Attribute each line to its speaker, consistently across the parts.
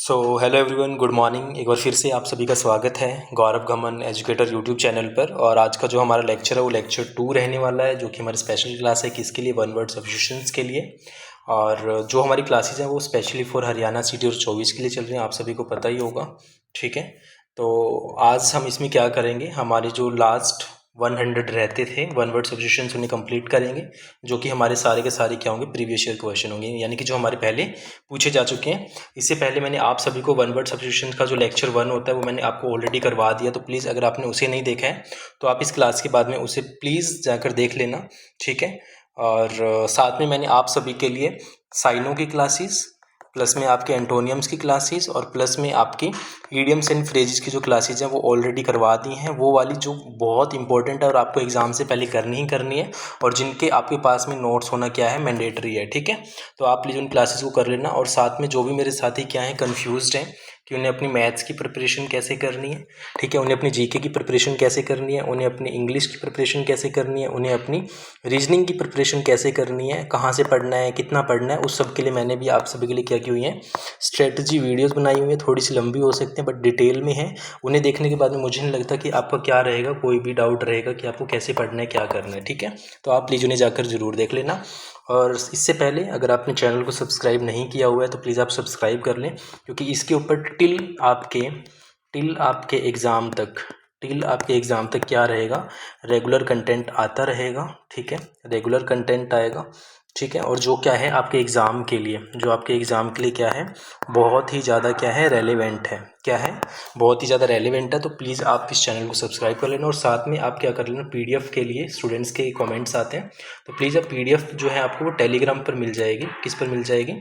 Speaker 1: Hello everyone, good morning. एक बार फिर से आप सभी का स्वागत है गौरव घमन एजुकेटर यूट्यूब चैनल पर। और आज का जो हमारा लेक्चर है वो लेक्चर 2 रहने वाला है, जो कि हमारी स्पेशल क्लास है। किसके लिए? वन वर्ड सब्स्टिट्यूशंस के लिए। और जो हमारी क्लासेस हैं वो स्पेशली फॉर हरियाणा सिटी और 24 के लिए चल रही हैं, आप सभी को पता ही होगा। ठीक है, तो आज हम इसमें क्या करेंगे, हमारे जो लास्ट 100 रहते थे वन वर्ड सब्स्टिट्यूशंस उन्हें कंप्लीट करेंगे, जो कि हमारे सारे के सारे क्या होंगे, प्रीवियस ईयर क्वेश्चन होंगे, यानी कि जो हमारे पहले पूछे जा चुके हैं। इससे पहले मैंने आप सभी को वन वर्ड सब्स्टिट्यूशन का जो लेक्चर 1 होता है वो मैंने आपको ऑलरेडी करवा दिया, तो प्लीज़ अगर आपने उसे नहीं देखा है तो आप इस क्लास के बाद में उसे प्लीज़ जाकर देख लेना। ठीक है, और साथ में मैंने आप सभी के लिए साइनों की क्लासेस, प्लस में आपके एंटोनियम्स की क्लासेस, और प्लस में आपकी ईडियम्स एंड फ्रेजेस की जो क्लासेस हैं वो ऑलरेडी करवा दी हैं। वो वाली जो बहुत इंपॉर्टेंट है और आपको एग्ज़ाम से पहले करनी ही करनी है, और जिनके आपके पास में नोट्स होना क्या है, मैंडेटरी है। ठीक है, तो आप प्लीज़ उन क्लासेस को कर लेना। और साथ में जो भी मेरे साथी क्या है कन्फ्यूज़्ड हैं कि उन्हें अपनी मैथ्स की प्रिपरेशन कैसे करनी है, ठीक है, उन्हें अपनी जीके की प्रिपरेशन कैसे करनी है, उन्हें अपनी इंग्लिश की प्रिपरेशन कैसे करनी है, उन्हें अपनी रीजनिंग की प्रिपरेशन कैसे करनी है, कहाँ से पढ़ना है, कितना पढ़ना है, उस सब के लिए मैंने भी आप सभी के लिए क्या की हुई है, स्ट्रेटजी वीडियोस बनाई हुई है। थोड़ी सी लंबी हो सकती हैं बट डिटेल में है। उन्हें देखने के बाद में मुझे नहीं लगता कि आपका क्या रहेगा, कोई भी डाउट रहेगा कि आपको कैसे पढ़ना है, क्या करना है। ठीक है, तो आप प्लीज़ उन्हें जाकर ज़रूर देख लेना। और इससे पहले अगर आपने चैनल को सब्सक्राइब नहीं किया हुआ है तो प्लीज़ आप सब्सक्राइब कर लें, क्योंकि इसके ऊपर टिल आपके एग्ज़ाम तक क्या रहेगा, रेगुलर कंटेंट आता रहेगा। ठीक है, रेगुलर कंटेंट आएगा। ठीक है, और जो क्या है आपके एग्ज़ाम के लिए, क्या है, बहुत ही ज़्यादा क्या है, रेलेवेंट है। क्या है, बहुत ही ज़्यादा रेलेवेंट है। तो प्लीज़ आप इस चैनल को सब्सक्राइब कर लेना। और साथ में आप क्या कर लेना, पीडीएफ के लिए स्टूडेंट्स के कमेंट्स आते हैं, तो प्लीज़ आप पीडीएफ जो है आपको वो टेलीग्राम पर मिल जाएगी। किस पर मिल जाएगी?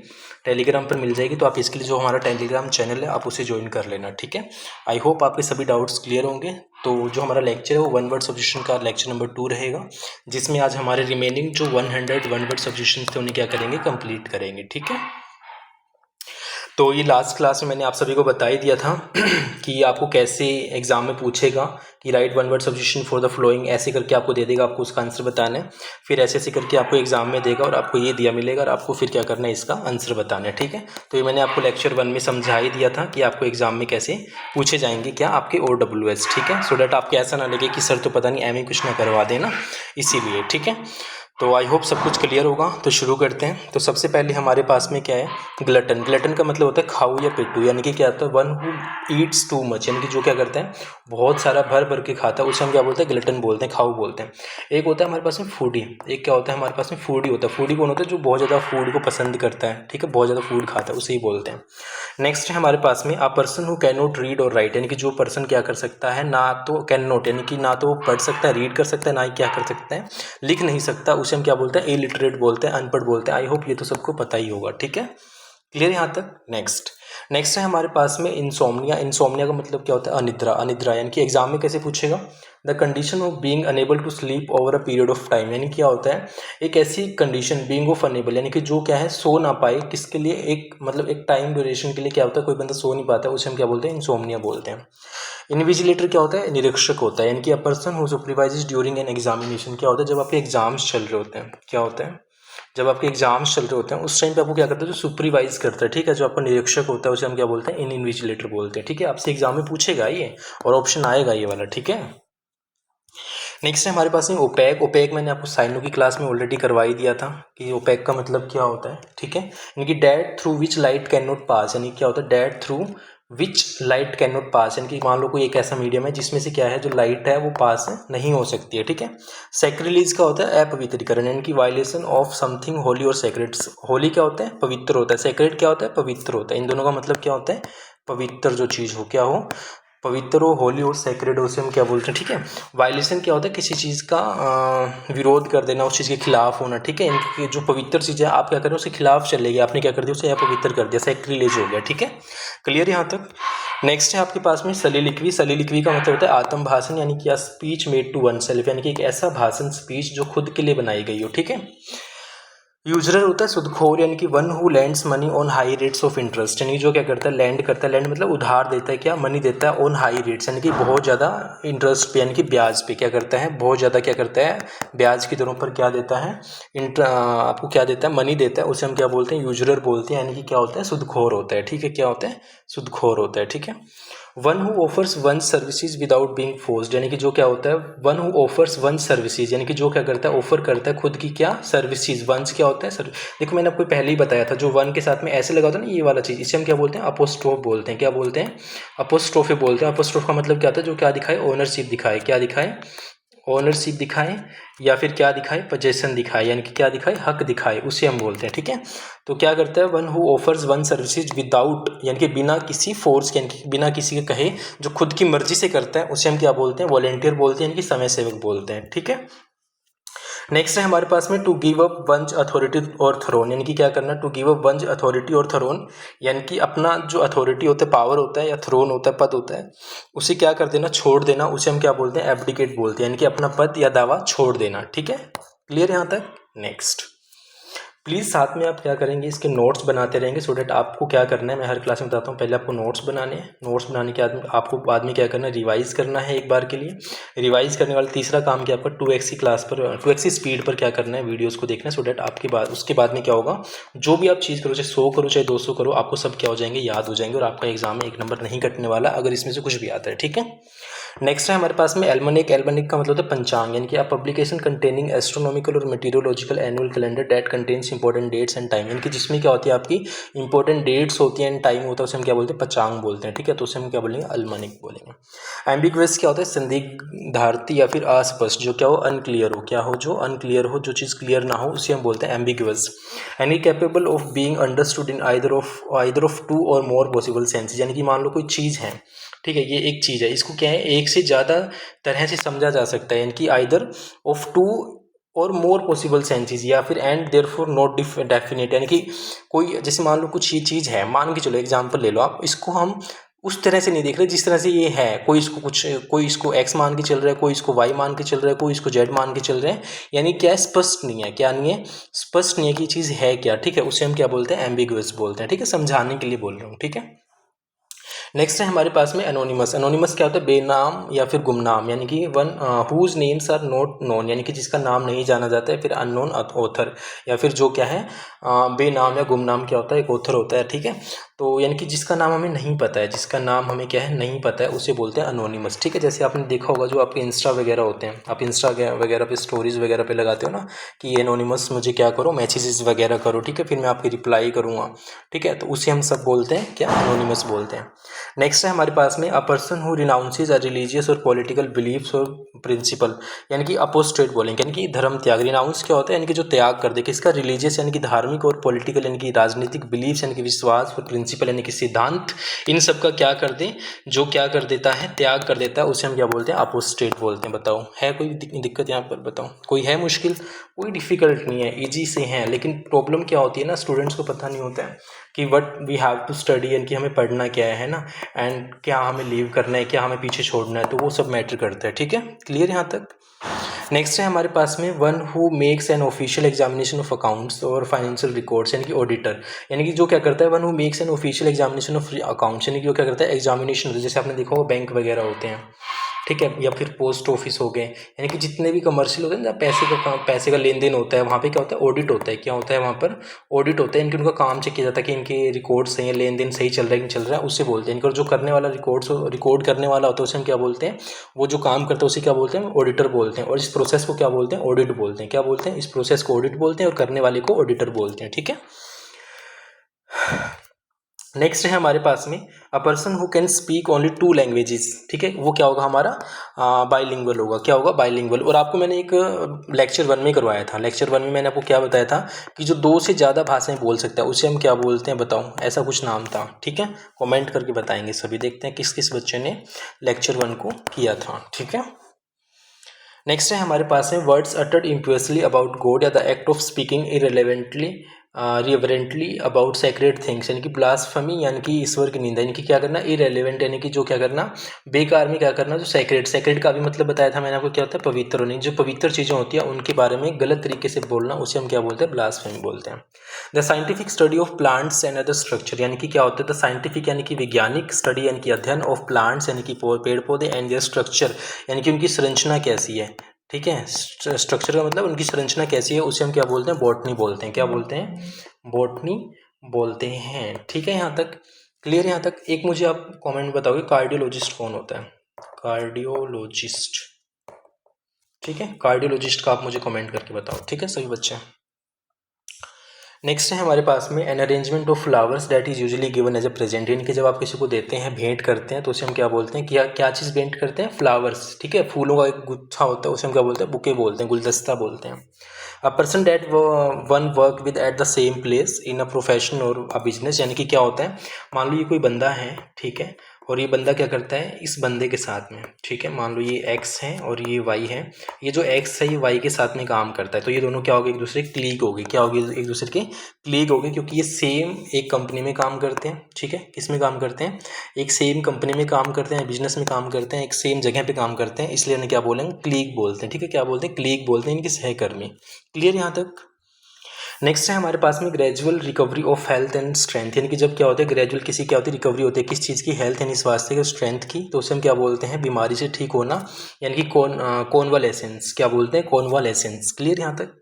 Speaker 1: टेलीग्राम पर मिल जाएगी। तो आप इसके लिए जो हमारा टेलीग्राम चैनल है आप उसे ज्वाइन कर लेना। ठीक है, आई होप आपके सभी डाउट्स क्लियर होंगे। तो जो हमारा लेक्चर है वो वन वर्ड सब्स्टिट्यूशन का लेक्चर नंबर 2 रहेगा, जिसमें आज हमारे रिमेनिंग जो 100 वन वर्ड सब्स्टिट्यूशंस थे उन्हें क्या करेंगे, कंप्लीट करेंगे। ठीक है, तो ये लास्ट क्लास में मैंने आप सभी को बता ही दिया था कि आपको कैसे एग्जाम में पूछेगा कि right one word substitution for the flowing, ऐसे करके आपको दे देगा, आपको उसका आंसर बताना है। फिर ऐसे ऐसे करके आपको एग्जाम में देगा और आपको ये दिया मिलेगा और आपको फिर क्या करना है, इसका आंसर बताना है। ठीक है, तो ये मैंने आपको लेक्चर 1 में समझा ही दिया था कि आपको एग्जाम में कैसे पूछे जाएंगे क्या, आपके OWS। ठीक है, सो डैट आपको ऐसा ना लगे कि सर तो पता नहीं एम कुछ ना करवा देना, इसीलिए। ठीक है, तो आई होप सब कुछ क्लियर होगा। तो शुरू करते हैं। तो सबसे पहले हमारे पास में क्या है, ग्लटन। ग्लटन का मतलब होता है खाऊ या पेटू, यानी कि क्या होता है, one who Yeats too much, यानी कि जो क्या करता है, बहुत सारा भर भर के खाता है, उसे हम क्या बोलते हैं, ग्लटन बोलते हैं, खाऊ बोलते हैं। एक होता है हमारे पास में फूडी, एक क्या होता है हमारे पास में, फूडी होता है। फूडी कौन होता है, जो बहुत ज़्यादा फूड को पसंद करता है। ठीक है, बहुत ज़्यादा फूड खाता है, उसे ही बोलते हैं। नेक्स्ट है हमारे पास में a person who can not read और राइट, यानी कि जो पर्सन क्या कर सकता है, ना तो कैन नॉट यानी कि ना तो वो पढ़ सकता है, रीड कर सकता है, ना ही क्या कर सकता है, लिख नहीं सकता, उसे हम क्या बोलते हैं, इलिटरेट बोलते हैं, अनपढ़ बोलते हैं। आई होप ये तो सबको पता ही होगा। ठीक है, क्लियर यहाँ तक। नेक्स्ट है हमारे पास में इंसोम्निया। इंसोम्निया का मतलब क्या होता है, अनिद्रा। अनिद्रा यानी कि एग्जाम में कैसे पूछेगा, the condition of being unable to sleep over a period of time, यानी क्या होता है, एक ऐसी कंडीशन, बीइंग ऑफ अनेबल, यानी कि जो क्या है, सो ना पाए, किसके लिए, एक मतलब एक टाइम ड्यूरेशन के लिए क्या होता है, कोई बंदा सो नहीं पाता है, उसे हम क्या बोलते हैं, इंसोम्निया बोलते हैं। इनविजिलेटर क्या होता है, निरीक्षक होता है, यानी कि अ person who supervises during an examination. क्या होता है, जब आपके एग्जाम्स चल रहे होते हैं, क्या होता है, जब आपके एग्जाम्स चल रहे होते हैं उस टाइम पे आपको क्या करता है, जो सुपरवाइज करता है। ठीक है, जो आपका निरीक्षक होता है उसे हम क्या बोलते हैं, इनविजिलेटर बोलते हैं। ठीक है, आपसे एग्जाम में पूछेगा ये और ऑप्शन आएगा ये वाला। ठीक है, नेक्स्ट है हमारे पास में ओपेक। ओपेक मैंने आपको साइनों की क्लास में ऑलरेडी करवा ही दिया था कि ओपेक का मतलब क्या होता है। ठीक है, यानी कि that through which light can not pass, यानी क्या होता है, that through which light can not pass, यानी कि मान लो कोई एक ऐसा मीडियम है जिसमें से क्या है, जो लाइट है वो पास नहीं हो सकती है। ठीक है, सैक्रिलीज का होता है अपवित्रीकरण, यानी कि वायलेशन ऑफ समथिंग होली और सैक्रेड। होली क्या होता है, पवित्र होता है, सैक्रेड क्या होता है, पवित्र होता है। इन दोनों का मतलब क्या होता है, पवित्र जो चीज़ हो, क्या हो, पवित्र हो, होली और सैक्रेड हो, उसे हम क्या बोलते हैं। ठीक है, वायलेशन क्या होता है, किसी चीज़ का विरोध कर देना, उस चीज़ के खिलाफ होना। ठीक है, इनकी जो पवित्र चीज़ है आप क्या करें, उसके खिलाफ चलेगी, आपने क्या कर दिया, उसे अपवित्र कर दिया, सैक्रिलेज हो गया। ठीक है, क्लियर यहाँ तक। नेक्स्ट है आपके पास में सलीलिक्वी। सलीलिक्वी का मतलब होता है आत्म भाषण, यानी कि speech made to one self, यानी कि एक ऐसा भाषण, स्पीच जो खुद के लिए बनाई गई हो। ठीक है, यूजरर होता है सुदखोर, यानी कि one who lands money on high rates of interest, यानी जो क्या करता है, लैंड करता है, लैंड मतलब उधार देता है, क्या, मनी देता है, ऑन हाई रेट्स यानी कि बहुत ज़्यादा इंटरेस्ट पे, यानी कि ब्याज पे क्या करता है, बहुत ज़्यादा क्या करता है, ब्याज की दरों पर क्या देता है, आपको क्या देता है, मनी देता है, उसे हम क्या बोलते हैं, यूजरर बोलते हैं, यानी कि क्या होता है, सुदखोर होता है। ठीक है, क्या होता है, सुदखोर होता है, ठीक है। One who offers one services without being forced, यानी कि जो क्या होता है, one who offers one services, यानी कि जो क्या करता है, ऑफर करता है खुद की क्या सर्विसेज। वंस क्या होता है, देखो मैंने आपको पहले ही बताया था, जो वन के साथ में ऐसे लगा होता है ना, ये वाला चीज़, इसे हम क्या बोलते हैं, अपोस्ट्रोफ बोलते हैं। क्या बोलते हैं, अपोस्ट्रोफी बोलते हैं। अपोस्ट्रोफ का मतलब क्या होता है, जो क्या दिखाए, ओनरशिप दिखाए। क्या दिखाए, ओनरशिप दिखाए, या फिर क्या दिखाए, पोजेसन दिखाए, यानी कि क्या दिखाए, हक दिखाए, उसे हम बोलते हैं, ठीक है। तो क्या करता है, one who offers one services without, यानी कि बिना किसी फोर्स के, यानी कि बिना किसी के कहे, जो खुद की मर्जी से करता है, उसे हम क्या बोलते हैं, वॉलेंटियर बोलते हैं, यानी कि समय सेवक बोलते हैं, ठीक है। नेक्स्ट है हमारे पास में to give up one's authority or throne, यानी कि क्या करना, to give up one's authority or throne, यानी कि अपना जो अथॉरिटी होता है, पावर होता है, या थ्रोन होता है, पद होता है, उसे क्या कर देना, छोड़ देना, उसे हम क्या बोलते हैं, एब्डिकेट बोलते हैं, यानी कि अपना पद या दावा छोड़ देना, ठीक है। क्लियर यहाँ तक। नेक्स्ट प्लीज़ साथ में आप क्या करेंगे, इसके नोट्स बनाते रहेंगे, सो डैट आपको क्या करना है, मैं हर क्लास में बताता हूँ, पहले आपको नोट्स बनाने हैं, नोट्स बनाने के बाद आपको बाद में क्या करना है, रिवाइज़ करना है एक बार के लिए। रिवाइज़ करने वाला तीसरा काम क्या आपका, 2x की क्लास पर, 2x की स्पीड पर क्या करना है, वीडियोज़ को देखना है, सो डैट आपके बाद उसके बाद में क्या होगा, जो भी आप चीज़ करो, चाहे 100 करो चाहे 200 करो, आपको सब क्या हो जाएंगे, याद हो जाएंगे, और आपका एग्जाम में 1 नंबर नहीं कटने वाला अगर इसमें से कुछ भी आता है, ठीक है। नेक्स्ट है हमारे पास में एल्मनिक। एल्मनिक का मतलब होता है पंचांग, यानी कि अ पब्लिकेशन कंटेनिंग एस्ट्रोनॉमिकल और meteorological annual calendar that contains important dates and time, यानी कि जिसमें क्या होती है, आपकी इंपॉर्टेंट डेट्स होती हैं एंड टाइम होता है, उसे हम क्या बोलते हैं, पंचांग बोलते हैं, ठीक है। तो उसे हम क्या बोलेंगे, एल्मनिक बोलेंगे। एम्बिगुअस क्या होता है, संदिग्धार्थी या फिर अस्पष्ट, जो क्या हो, अनक्लियर हो, क्या हो, जो अनक्लियर हो, जो चीज़ क्लियर ना हो, उसे हम बोलते हैं ambiguous. Any capable of being understood in either of two or more possible senses, यानी कि मान लो कोई चीज़ है, ठीक है, ये एक चीज़ है, इसको क्या है, एक से ज़्यादा तरह से समझा जा सकता है, यानी कि either of two or more possible senses, या फिर एंड देयरफॉर नॉट डेफिनेट, यानी कि कोई, जैसे मान लो कुछ ये चीज़ है, मान के चलो एग्जांपल ले लो आप, इसको हम उस तरह से नहीं देख रहे जिस तरह से ये है, कोई इसको x मान के चल रहा है, कोई इसको y मान के चल रहा है, कोई इसको z मान के चल रहे हैं, यानी क्या स्पष्ट नहीं है, क्या नहीं है, स्पष्ट नहीं है कि चीज़ है क्या, ठीक है, उसे हम क्या बोलते हैं, एम्बिगुअस बोलते हैं, ठीक है, समझाने के लिए बोल रहा हूँ, ठीक है। नेक्स्ट है हमारे पास में एनोनिमस। एनोनिमस क्या होता है, बेनाम या फिर गुमनाम, यानी कि one whose names are not known, यानी कि जिसका नाम नहीं जाना जाता है, फिर अननोन ऑथर, या फिर जो क्या है, बेनाम या गुमनाम क्या होता है, एक ऑथर होता है, ठीक है। तो यानी कि जिसका नाम हमें नहीं पता है, जिसका नाम हमें क्या है, नहीं पता है, उसे बोलते हैं अनोनिमस, ठीक है। जैसे आपने देखा होगा, जो आपके इंस्टा वगैरह होते हैं, आप इंस्टा वगैरह पे स्टोरीज वगैरह पे लगाते हो ना, कि ये एनोनिमस मुझे क्या करो, मैसेजेस वगैरह करो, ठीक है, फिर मैं आपकी रिप्लाई करूँगा, ठीक है, तो उसे हम सब बोलते हैं क्या, एनोनिमस बोलते हैं। नेक्स्ट है हमारे पास में a person who renounces a religious और पॉलिटिकल बिलीफ्स और प्रिंसिपल, यानी कि अपोस्टेट बोलेंगे, यानी कि धर्म त्याग। रिनाउंस क्या होता है, यानी कि जो त्याग कर दे, किसका, रिलीजियस यानी कि धार्मिक, और पॉलिटिकल यानी कि राजनीतिक, बिलीफ्स यानी कि विश्वास, और प्रिंसिपल यानी कि सिद्धांत, इन सब का क्या कर दे, जो क्या कर देता है, त्याग कर देता है, उसे हम क्या बोलते हैं, अपोस्टेट बोलते हैं। बताओ है कोई दिक्कत यहाँ पर, बताओ कोई है मुश्किल, कोई डिफिकल्ट नहीं है, ईजी से हैं, लेकिन प्रॉब्लम क्या होती है ना, स्टूडेंट्स को पता नहीं होता है कि what we have to study, यानी कि हमें पढ़ना क्या है ना, एंड क्या हमें लीव करना है, क्या हमें पीछे छोड़ना है, तो वो सब मैटर करता है, ठीक है। क्लियर यहाँ तक। नेक्स्ट है हमारे पास में one who makes an official examination of accounts और फाइनेंशियल रिकॉर्ड्स, यानी कि ऑडिटर, यानी कि जो क्या करता है, one who makes an official examination of accounts, यानी कि जो क्या करता है, एग्जामिनेशन, जैसे आपने देखा होगा बैंक वगैरह होते हैं, ठीक है, या फिर पोस्ट ऑफिस हो गए, यानी कि जितने भी कमर्शियल होते हैं ना, पैसे का लेन देन होता है, वहाँ पे क्या होता है, ऑडिट होता है, क्या होता है वहाँ पर, ऑडिट होता है, इनके उनका काम चेक किया जाता है कि इनके रिकॉर्ड सही है, लेन देन सही चल रहा है कि नहीं चल रहा है, उससे बोलते हैं। इनको जो करने वाला रिकॉर्ड करने वाला होता है, उसे हम क्या बोलते हैं, वो जो काम करता है उसे क्या बोलते हैं, ऑडिटर बोलते हैं, और इस प्रोसेस को क्या बोलते हैं, ऑडिट बोलते हैं। क्या बोलते हैं, इस प्रोसेस को ऑडिट बोलते हैं, और करने वाले को ऑडिटर बोलते हैं, ठीक है। नेक्स्ट है हमारे पास में a person who can speak only 2 languages, ठीक है, वो क्या होगा हमारा, बाइलिंगुअल होगा, क्या होगा, बाइलिंगुअल। और आपको मैंने एक लेक्चर 1 में करवाया था, लेक्चर 1 में मैंने आपको क्या बताया था, कि जो 2 से ज़्यादा भाषाएं बोल सकता है उसे हम क्या बोलते हैं, बताओ, ऐसा कुछ नाम था, ठीक है, कमेंट करके बताएंगे सभी, देखते हैं किस किस बच्चे ने लेक्चर 1 को किया था, ठीक है। नेक्स्ट है हमारे पास में words uttered impiously about God, या the act of speaking irrelevantly reverently about sacred things, यानी कि ब्लास्फेमी, यानी कि ईश्वर की निंदा, यानी कि क्या करना, इरेलीवेंट, यानी कि जो क्या करना, बेकार में क्या करना, जो सेक्रेड का भी मतलब बताया था मैंने आपको, क्या होता है, पवित्र होने, जो पवित्र चीज़ें होती हैं उनके बारे में गलत तरीके से बोलना, उसे हम क्या बोलते हैं, ब्लास्फेमी बोलते हैं। The scientific study of plants and other structure, यानी कि क्या होता है, द साइंटिफिक यानी कि वैज्ञानिक स्टडी, यानी कि अध्ययन, ऑफ प्लांट्स यानी कि पेड़ पौधे, एंड देयर स्ट्रक्चर, यानी कि उनकी संरचना कैसी है, ठीक है, स्ट्रक्चर का मतलब उनकी संरचना कैसी है, उसे हम क्या बोलते हैं, बॉटनी बोलते हैं। क्या बोलते हैं, बॉटनी बोलते हैं, ठीक है यहाँ तक। क्लियर यहाँ तक? एक मुझे आप कमेंट बताओगे कार्डियोलॉजिस्ट कौन होता है? कार्डियोलॉजिस्ट, ठीक है, कार्डियोलॉजिस्ट का आप मुझे कमेंट करके बताओ, ठीक है सभी बच्चे। नेक्स्ट है हमारे पास में an arrangement of flowers that is usually given as a present, इनके जब आप किसी को देते हैं, भेंट करते हैं, तो उसे हम क्या बोलते हैं? क्या क्या चीज़ भेंट करते हैं? फ्लावर्स, ठीक है, फूलों का एक गुच्छा होता है, उसे हम क्या बोलते हैं? बुके बोलते हैं, गुलदस्ता बोलते हैं। A person that one work with at the same place in a profession or a business, यानी कि क्या होता है? मान लो ये कोई बंदा है, ठीक है, और ये बंदा क्या करता है इस बंदे के साथ में, ठीक है, मान लो ये एक्स है और ये वाई है, ये जो एक्स है ये वाई के साथ में काम करता है, तो ये दोनों क्या हो गए? एक दूसरे के क्लीग हो गए, क्या हो गए? एक दूसरे के क्लीग हो गए, क्योंकि ये सेम एक कंपनी में काम करते हैं, ठीक है, किस में काम करते हैं? एक सेम कंपनी में काम करते हैं, बिजनेस में काम करते हैं, एक सेम जगह पे काम करते हैं, इसलिए इन्हें क्या बोलेंगे? क्लीग बोलते हैं, ठीक है, क्या बोलते हैं? क्लीग बोलते हैं, इनके सहकर्मी। क्लियर यहाँ तक? नेक्स्ट है हमारे पास में gradual recovery of health and strength, यानी कि जब क्या होता है ग्रेजुअल किसी क्या होती है? रिकवरी होती है किस चीज़ की? हेल्थ यानी स्वास्थ्य की, स्ट्रेंथ की, तो उसे हम क्या बोलते हैं? बीमारी से ठीक होना, यानी कि कॉन्वालेसेंस, क्या बोलते हैं? कॉन्वालेसेंस। क्लियर यहाँ तक?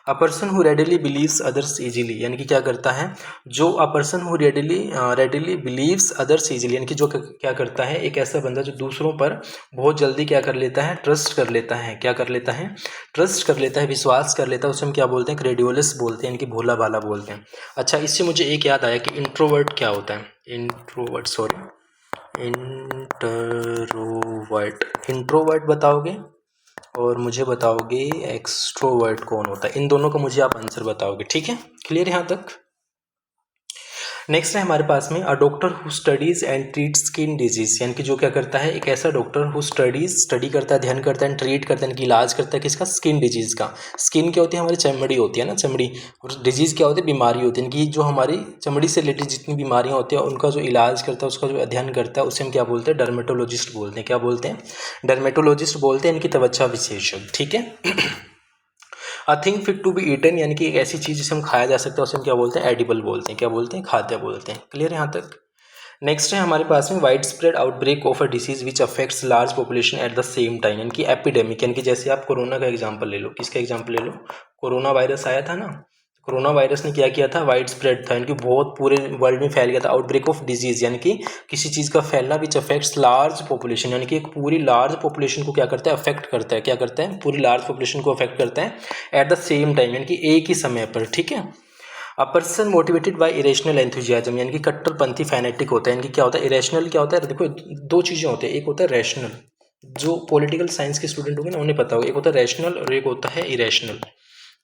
Speaker 1: A person who readily believes others easily, यानी कि क्या करता है? जो a person who readily believes others easily, यानी कि जो क्या करता है? एक ऐसा बंदा जो दूसरों पर बहुत जल्दी क्या कर लेता है? ट्रस्ट कर लेता है, क्या कर लेता है? ट्रस्ट कर लेता है, विश्वास कर लेता है, उसे हम क्या बोलते हैं? क्रेडियोलस बोलते हैं, इनकी भोला भाला बोलते हैं। अच्छा, इससे मुझे एक याद आया कि इंट्रोवर्ट क्या होता है? इंट्रोवर्ट बताओगे और मुझे बताओगे एक्सट्रोवर्ट कौन होता है, इन दोनों का मुझे आप आंसर बताओगे, ठीक है? क्लियर यहाँ तक? नेक्स्ट है हमारे पास में a doctor who studies and treat skin disease, यानी कि जो क्या करता है? एक ऐसा डॉक्टर हु स्टडी करता है, अध्ययन करता है, ट्रीट करता है, यानी कि इलाज करता है किसका? स्किन डिजीज का। स्किन क्या होती है? हमारी चमड़ी होती है ना, चमड़ी, और डिजीज क्या होती है? बीमारी होती है, यानी कि जो हमारी चमड़ी से रिलेटेड जितनी बीमारियां होती है उनका जो इलाज करता है, उसका जो अध्ययन करता है, उसे हम क्या बोलते हैं? डर्मेटोलॉजिस्ट बोलते हैं, क्या बोलते हैं? डर्मेटोलॉजिस्ट बोलते हैं, इनकी त्वचा विशेषज्ञ, ठीक है। A thing fit to be eaten, यानी कि एक ऐसी चीज़ जिसे हम खाया जा सकता है, उसे हम क्या बोलते हैं? एडिबल बोलते हैं, क्या बोलते हैं? खाद्य बोलते हैं। क्लियर यहाँ तक? नेक्स्ट है हमारे पास में wide spread outbreak of a disease which affects large population at the same time, यानी कि एपिडेमिक, यानी कि जैसे आप कोरोना का एग्जाम्पल ले लो। किसका एग्जाम्पल ले लो? कोरोना वायरस आया था ना, कोरोना वायरस ने क्या किया था? वाइड स्प्रेड था, यानी कि बहुत पूरे वर्ल्ड में फैल गया था। आउटब्रेक ऑफ डिजीज, यानी कि किसी चीज़ का फैलना विच अफेक्ट्स लार्ज पॉपुलेशन, यानी कि एक पूरी लार्ज पॉपुलेशन को क्या करता है? अफेक्ट करता है, क्या करता है? पूरी लार्ज पॉपुलेशन को अफेक्ट करता है एट द सेम टाइम, यानी कि एक ही समय पर, ठीक है। A person motivated by irrational enthusiasm, यानी कि कट्टरपंथी फैनेटिक होता है, यानी कि क्या होता है? इरेशनल क्या होता है? देखो दो चीज़ें होती है, एक होता है रैशनल, जो पॉलिटिकल साइंस के स्टूडेंट होंगे ना उन्हें पता होगा, एक होता है रैशनल और एक होता है इरेशनल,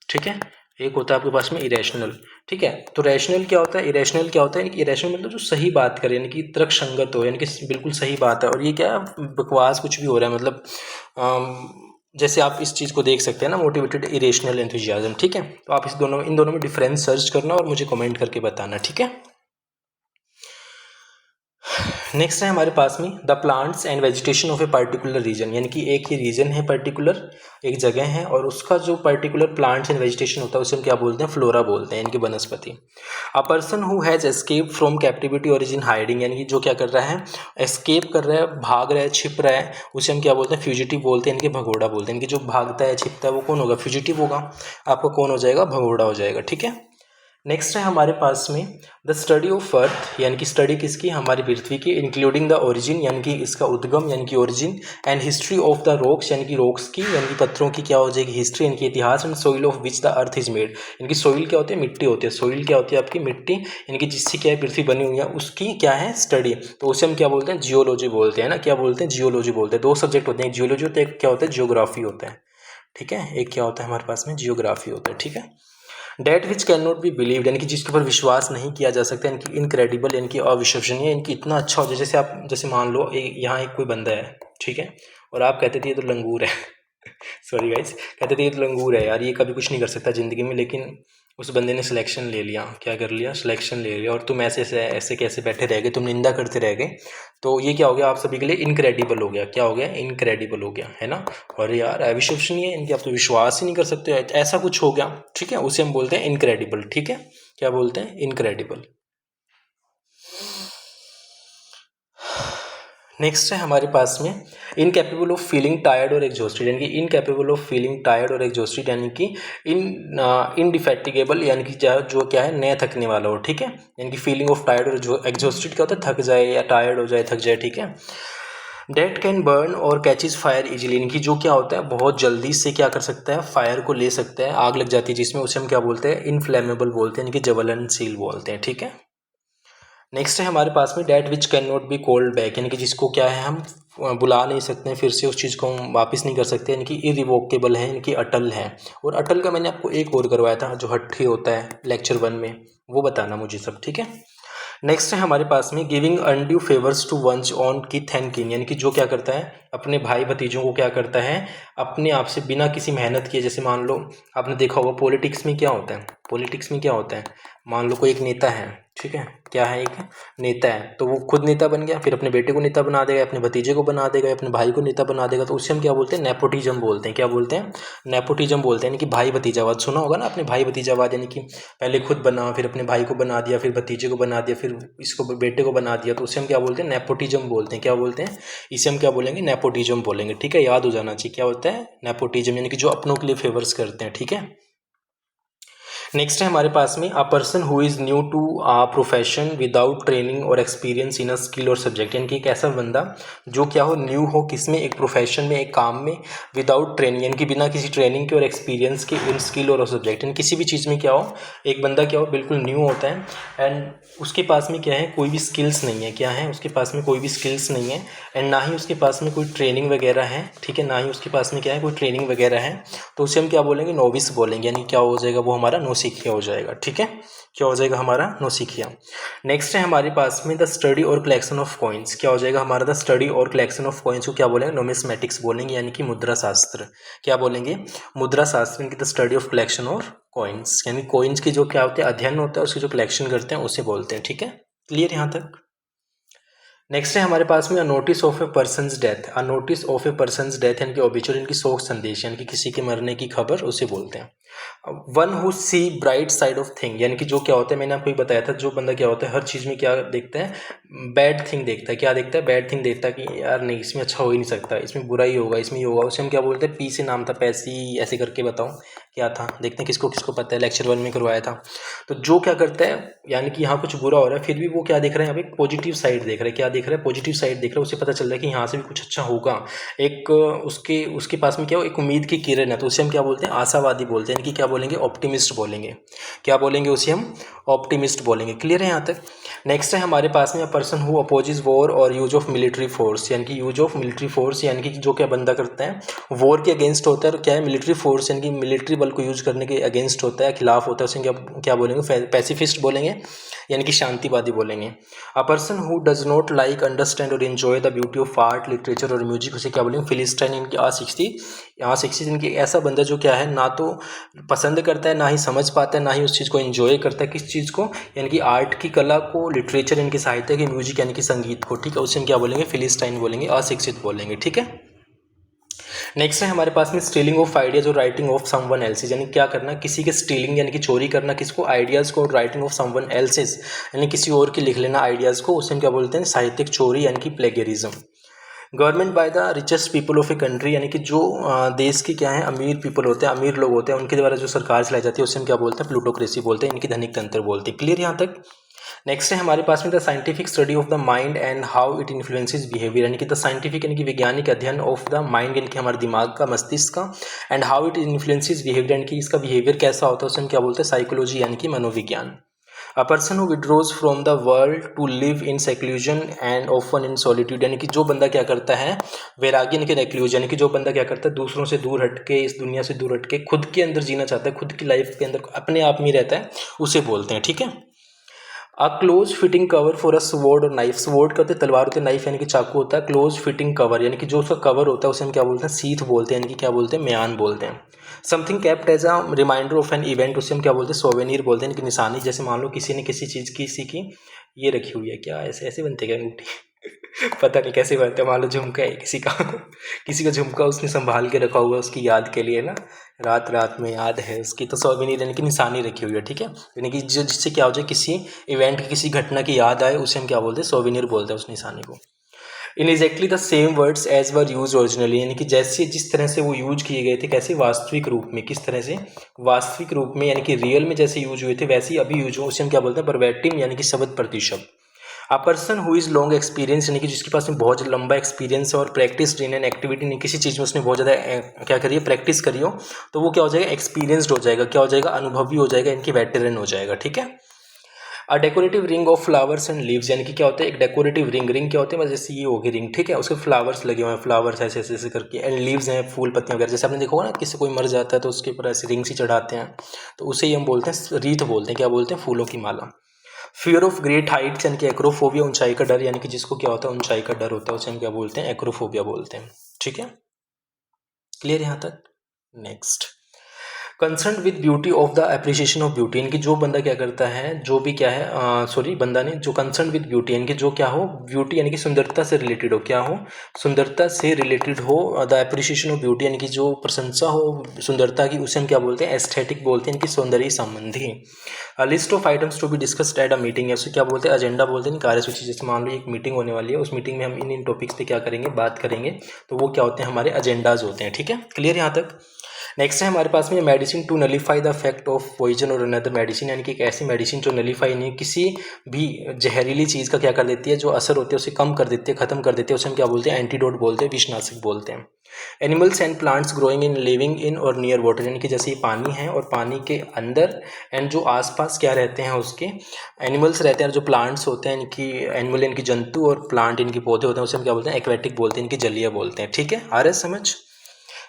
Speaker 1: ठीक है। एक होता है आपके पास में इरेशनल, ठीक है। तो रैशनल क्या होता है? इरेशनल क्या होता है? यानी कि इरेशनल मतलब जो सही बात करे, यानी कि तर्क संगत हो, यानी कि बिल्कुल सही बात है, और ये क्या बकवास कुछ भी हो रहा है, मतलब जैसे आप इस चीज़ को देख सकते हैं ना, मोटिवेटेड इरेशनल एंथुजियाज्म, ठीक है। तो आप इन दोनों में डिफरेंस सर्च करना और मुझे कमेंट करके बताना, ठीक है। नेक्स्ट है हमारे पास में the plants and vegetation of a particular region, यानी कि एक ही रीजन है, पर्टिकुलर एक जगह है, और उसका जो पर्टिकुलर प्लांट्स एंड वेजिटेशन होता है उसे हम क्या बोलते हैं? फ्लोरा बोलते हैं, यानी कि वनस्पति। अ person who has escape from captivity और इज इन हाइडिंग, यानी कि जो क्या कर रहा है? एस्केप कर रहा है, भाग रहा है, छिप रहा है, उसे हम क्या बोलते हैं? फ्यूजिटिव बोलते हैं, यानी कि भगोड़ा बोलते हैं। यानी कि जो भागता है, छिपता है, वो कौन होगा? फ्यूजिटिव होगा। आपका कौन हो जाएगा? भगोड़ा हो जाएगा, ठीक है। नेक्स्ट है हमारे पास में द स्टडी ऑफ अर्थ, यानी कि स्टडी किसकी? हमारी पृथ्वी की, इंक्लूडिंग द ओरिजिन, यानी कि इसका उद्गम, यानी कि origin, and history of the rocks, यानी कि रॉक्स की, यानी कि पत्थरों की क्या हो जाएगी? हिस्ट्री, यानी कि इतिहास, and soil of which the earth is made, यानी कि सोइल क्या होती है? मिट्टी होती है। सोइल क्या होती है? आपकी मिट्टी, यानी कि जिससे क्या है पृथ्वी बनी हुई है, उसकी क्या है? स्टडी। तो उसे हम क्या बोलते हैं? जियोलॉजी बोलते हैं ना, क्या बोलते हैं? जियोलॉजी बोलते हैं। दो सब्जेक्ट होते हैं, एक जियोलॉजी होता है, एक क्या होता है? जियोग्राफी होता है, ठीक है। एक क्या होता है हमारे पास में? जियोग्राफी होता है, ठीक है। That which can not be believed, यानी कि जिसके ऊपर विश्वास नहीं किया जा सकता, यानी कि इनक्रेडिबल, यानी कि अविश्वसनीय, यानी कि इतना अच्छा हो जाए। जैसे आप, जैसे मान लो यहाँ एक कोई बंदा है, ठीक है, और आप कहते थे ये तो लंगूर है सॉरी गाइस, कहते थे ये तो लंगूर है यार, ये कभी कुछ नहीं कर सकता ज़िंदगी में, लेकिन उस बंदे ने सिलेक्शन ले लिया, क्या कर लिया? सिलेक्शन ले लिया, और तुम ऐसे कैसे बैठे रह गए, तुम निंदा करते रह गए, तो ये क्या हो गया? आप सभी के लिए इनक्रेडिबल हो गया। क्या हो गया? इनक्रेडिबल हो गया, है ना। और यार अविश्वसनीय, इनकी आप तो विश्वास ही नहीं कर सकते, ऐसा कुछ हो गया, ठीक है, उसे हम बोलते हैं इनक्रेडिबल, ठीक है। क्या बोलते हैं? इनक्रेडिबल। नेक्स्ट है हमारे पास में इनकैपेबल ऑफ फीलिंग टायर्ड और एग्जॉस्टेड, यानी कि इनकैपेबल ऑफ फीलिंग टायर्ड और एग्जॉस्टेड, यानी कि इनडिफेटिगेबल, यानी कि जो क्या है न थकने वाला हो, ठीक है। यानी कि फीलिंग ऑफ टायर्ड और जो एग्जॉस्टेड क्या होता है, थक जाए या टायर्ड हो जाए, थक जाए, ठीक है। डेट कैन बर्न और कैचेज फायर इजीली, यानी कि जो क्या होता है बहुत जल्दी से क्या कर सकता है, फायर को ले सकता है, आग लग जाती है जिसमें, उसे हम क्या बोलते हैं, इनफ्लेमेबल बोलते हैं, यानी कि ज्वलनशील बोलते हैं, ठीक है। नेक्स्ट है हमारे पास में that which can not be called back, यानी कि जिसको क्या है हम बुला नहीं सकते हैं, फिर से उस चीज़ को हम वापस नहीं कर सकते, यानी कि इरिवोकेबल है, यानी कि अटल है। और अटल का मैंने आपको एक और करवाया था जो हट्ठी होता है लेक्चर 1 में, वो बताना मुझे सब, ठीक है। नेक्स्ट है हमारे पास में giving undue favours to one's on kith and kin, यानी कि जो क्या करता है अपने भाई भतीजों को क्या करता है अपने आप से बिना किसी मेहनत किए, जैसे मान लो आपने देखा होगा पॉलिटिक्स में क्या होता है, पॉलिटिक्स में क्या होता है, मान लो कोई एक नेता है, ठीक है, क्या है, एक नेता है, तो वो खुद नेता बन गया, फिर अपने बेटे को नेता बना देगा, अपने भतीजे को बना देगा, अपने भाई को नेता बना देगा, तो उससे हम क्या बोलते हैं, नेपोटिज्म बोलते हैं। क्या बोलते हैं, नेपोटिज्म बोलते हैं, यानी कि भाई भतीजावाद सुना होगा ना आपने, भाई भतीजावाद, यानी कि पहले खुद बना, फिर अपने भाई को बना दिया, फिर भतीजे को बना दिया, फिर इसको बेटे को बना दिया, तो उसे हम क्या बोलते हैं, नेपोटिज्म बोलते हैं। क्या बोलते हैं, इसे हम क्या बोलेंगे, नेपोटिज्म बोलेंगे, ठीक है, याद हो जाना चाहिए क्या होता है नेपोटिज्म, यानी कि जो अपनों के लिए फेवर्स करते हैं, ठीक है। नेक्स्ट है हमारे पास में a person who is new to a profession without training or experience in a skill or subject, यानी कि एक ऐसा बंदा जो क्या हो, न्यू हो किसमें, एक प्रोफेशन में, एक काम में, विदाउट ट्रेनिंग, यानी कि बिना किसी ट्रेनिंग के और एक्सपीरियंस के, इन स्किल और सब्जेक्ट, यानी किसी भी चीज़ में क्या हो, एक बंदा क्या हो बिल्कुल न्यू होता है एंड उसके पास में क्या है, कोई भी स्किल्स नहीं है, क्या है उसके पास में कोई भी स्किल्स नहीं है, एंड ना ही उसके पास में कोई ट्रेनिंग वगैरह है, ठीक है, ना ही उसके पास में क्या है कोई ट्रेनिंग वगैरह है, तो उसे हम क्या बोलेंगे, नोविस बोलेंगे, यानी क्या हो जाएगा, वो हमारा नौसिखिया हो जाएगा, ठीक है, क्या हो जाएगा हमारा नौसिखिया। नेक्स्ट है हमारे पास में द स्टडी और कलेक्शन ऑफ कॉइन्स, क्या हो जाएगा हमारा, द स्टडी और कलेक्शन ऑफ कॉइन्स को क्या बोलेंगे, नोमिस्मेटिक्स बोलेंगे, यानी कि मुद्रा शास्त्र, क्या बोलेंगे, मुद्रा शास्त्र, यानी कि द स्टडी ऑफ कलेक्शन और कॉइन्स, यानी कॉइन्स की जो क्या होते हैं अध्ययन होता है, उसकी जो कलेक्शन करते हैं उसे बोलते हैं, ठीक है, क्लियर यहाँ तक। नेक्स्ट है हमारे पास में a notice of A persons death, a notice of A persons death, यानी कि ऑबिचुअरी, यानी कि शोक संदेश, यानी कि किसी के मरने की खबर, उसे बोलते हैं। One who see bright side of thing, यानी कि जो क्या होता है, मैंने आपको बताया था, जो बंदा क्या होता है हर चीज़ में क्या देखता है, बैड थिंग देखता है, क्या देखता है, बैड थिंग देखता है, कि यार नहीं इसमें अच्छा हो ही नहीं सकता, इसमें बुरा ही होगा, इसमें ही होगा, उसे हम क्या बोलते हैं, पी से नाम था, पैसी ऐसे करके बताऊँ क्या था, देखते हैं किसको किसको पता है, लेक्चर 1 में करवाया था। तो जो क्या करता है, यानी कि यहाँ कुछ बुरा हो रहा है, फिर भी वो क्या देख रहा है, यहाँ पे पॉजिटिव साइड देख रहा है, क्या देख रहा है, पॉजिटिव साइड देख रहा है, उसे पता चल रहा है कि यहाँ से भी कुछ अच्छा होगा, एक उसके उसके पास में क्या हो, एक उम्मीद की किरण है, तो उसे हम क्या बोलते हैं, आशावादी बोलते हैं, यानी कि क्या बोलेंगे, ऑप्टिमिस्ट बोलेंगे, क्या बोलेंगे उसे हम, ऑप्टिमिस्ट बोलेंगे, क्लियर है यहाँ तक। नेक्स्ट है हमारे पास में a person who opposes war और यूज ऑफ मिलिट्री फोर्स, यानी कि यूज ऑफ मिलिट्री फोर्स, यानी कि जो क्या बंदा करता है वॉर के अगेंस्ट होता है, और क्या है मिलिट्री फोर्स, यानी कि मिलिट्री बल को यूज करने के अगेंस्ट होता है, खिलाफ होता है, उसे क्या क्या बोलेंगे, पैसिफिस्ट बोलेंगे, यानी कि शांतिवादी बोलेंगे। A person who does not like understand और enjoy the beauty of art literature और म्यूजिक, उसे क्या बोलेंगे, फिलिस्टाइन, इनकी A60 इनकी ऐसा बंदा जो क्या है ना तो पसंद करता है, ना ही समझ पाता है, ना ही उस चीज़ को एंजॉय करता है, किस चीज़ को, यानी कि आर्ट की कला को, लिटरेचर यानी कि साहित्य की, म्यूजिक यानी कि संगीत को, ठीक है, उसे हम क्या बोलेंगे, फिलिस्टाइन बोलेंगे, अशिक्षित बोलेंगे, ठीक है। नेक्स्ट है हमारे पास में स्टीलिंग ऑफ आइडियाज और राइटिंग ऑफ समवन एल्सेज, यानी क्या करना, किसी के स्टीलिंग यानी कि चोरी करना, किसको, आइडियाज़ को, और राइटिंग ऑफ समवन एल्सेज यानी किसी और की लिख लेना आइडियाज़ को, उसे हम क्या बोलते हैं, साहित्यिक चोरी यानी कि plagiarism. Government by the richest people of a country, यानी कि जो देश के क्या है अमीर पीपल होते हैं, अमीर लोग होते हैं, उनके द्वारा जो सरकार चलाई जाती है उसे हम क्या बोलते हैं, प्लूटोक्रेसी बोलते हैं, इनकी धनिक तंत्र बोलते हैं, क्लियर यहाँ तक। नेक्स्ट है हमारे पास में the scientific study of the mind and how it influences behaviour, यानी कि द साइंटिफिक यानी कि वैज्ञानिक अध्ययन ऑफ द माइंड, यानी कि हमारे दिमाग का, मस्तिष्क का, and how it influences behaviour, यानी कि इसका बिहेवियर कैसा होता है, उसे हम क्या बोलते हैं, साइकोलॉजी यानी कि मनोविज्ञान। A person who withdraws from the world to live in seclusion and often in solitude, यानी कि जो बंदा क्या करता है, वैराग्य यानी कि रेक्लूजन, यानी कि जो बंदा क्या करता है दूसरों से दूर हटके, इस दुनिया से दूर हटके खुद के अंदर जीना चाहता है, खुद की लाइफ के अंदर अपने आप में रहता है, उसे बोलते हैं, ठीक है। A close fitting cover for a sword और नाइफ, स्वॉर्ड का होते तलवार होते, नाइफ यानी कि चाकू होता है, क्लोज फिटिंग कवर यानी कि जो उसका कवर होता है उसे हम क्या बोलते हैं, सीथ बोलते हैं, यानी कि क्या बोलते हैं, म्यान बोलते हैं। Something kept as a reminder of an event, उसे हम क्या बोलते हैं, सोवेनियर बोलते हैं, यानी कि निशानी, जैसे मान लो किसी ने किसी चीज़ किसी की ये रखी हुई है, क्या ऐसे ऐसे बनते क्या अंगूठी पता नहीं कैसे बनते, मान लो झुमका है किसी का किसी का झुमका उसने संभाल के रखा हुआ है उसकी याद के लिए ना, रात रात में याद है उसकी, तो सोवेनियर यानी कि निशानी रखी हुई है, ठीक है, यानी कि जो जिससे क्या हो जाए, किसी इवेंट की, किसी घटना की याद आए, उसे हम क्या बोलते हैं, सोवेनियर बोलते हैं उस निशानी को। In exactly the same words as were use originally, यानी कि जैसे जिस तरह से वो यूज किए गए थे, कैसे वास्तविक रूप में, किस तरह से वास्तविक रूप में, यानी कि रियल में जैसे यूज हुए थे वैसे ही अभी यूज हो, उसे हम क्या बोलते हैं वर्बेटिम, यानी कि शब्द प्रतिशब्द। A person who is long experience, यानी कि जिसके पास में बहुत लंबा एक्सपीरियंस और प्रैक्टिस इन एन एक्टिविटी, नहीं किसी चीज़ में उसने बहुत ज़्यादा क्या करिए प्रैक्टिस करी हो, तो वो क्या हो जाएगा एक्सपीरियंसड हो जाएगा, क्या हो जाएगा अनुभवी हो जाएगा, इनकी वेटरन हो जाएगा, ठीक है। A decorative ring of flowers and leaves, यानी कि क्या होता है एक डेकोरेटिव रिंग, रिंग क्या होते हैं जैसे ये होगी रिंग, ठीक है, उसके फ्लावर्स लगे हुए हैं, फ्लावर्स ऐसे ऐसे ऐसे करके, एंड लीव्स हैं फूल पत्तियां वगैरह, जैसे आपने देखा होगा ना किसी कोई मर जाता है तो उसके ऊपर ऐसे रिंग सी चढ़ाते हैं, तो उसे ही हम बोलते हैं रीथ बोलते हैं, क्या बोलते हैं फूलों की माला। फियर ऑफ ग्रेट हाइट्स, यानी कि एक्रोफोबिया ऊंचाई का डर, यानी कि जिसको क्या होता है ऊंचाई का डर होता है उसे हम क्या बोलते हैं एक्रोफोबिया बोलते हैं, ठीक है, क्लियर यहाँ तक। Next, concern with beauty of the appreciation of beauty, इनकी जो बंदा क्या करता है जो भी क्या है सॉरी बंदा नहीं, जो कंसर्न विद ब्यूटी यानी कि जो क्या हो ब्यूटी यानी कि सुंदरता से रिलेटेड हो, क्या हो सुंदरता से रिलेटेड हो, द अप्रिसिएशन ऑफ ब्यूटी यानी कि जो प्रशंसा हो सुंदरता की, उसे हम क्या बोलते हैं एस्थेटिक बोलते हैं, इनकी सौंदर्य संबंधी। List of items to be discussed at a meeting, या उसे क्या बोलते हैं एजेंडा बोलते हैं, कार्यसूची। जैसे मान लो एक मीटिंग होने वाली है, उस मीटिंग में हम इन इन टॉपिक्स पे क्या करेंगे बात करेंगे, तो वो क्या होते हैं हमारे एजेंडाज होते हैं, ठीक है, क्लियर यहाँ तक। नेक्स्ट है हमारे पास में medicine to nullify the effect of poison or another medicine, यानी कि एक ऐसी मेडिसिन जो नलीफाई नहीं किसी भी जहरीली चीज़ का क्या कर देती है, जो असर होती है उसे कम कर देती है, खत्म कर देती है, उसे हम क्या बोलते हैं एंटीडोट बोलते हैं, विषनाशक बोलते हैं। Animals and plants growing in living in और नियर वाटर, यानी कि जैसे ये पानी है और पानी के अंदर एंड जो आसपास क्या रहते हैं उसके एनिमल्स रहते हैं, जो प्लांट्स होते हैं इनकी एनिमल इनकी जंतु और प्लांट इनकी पौधे होते हैं, उसे हम क्या बोलते हैं एक्वेटिक बोलते हैं, इनकी जलीय बोलते हैं, ठीक है, आ रहा है समझ।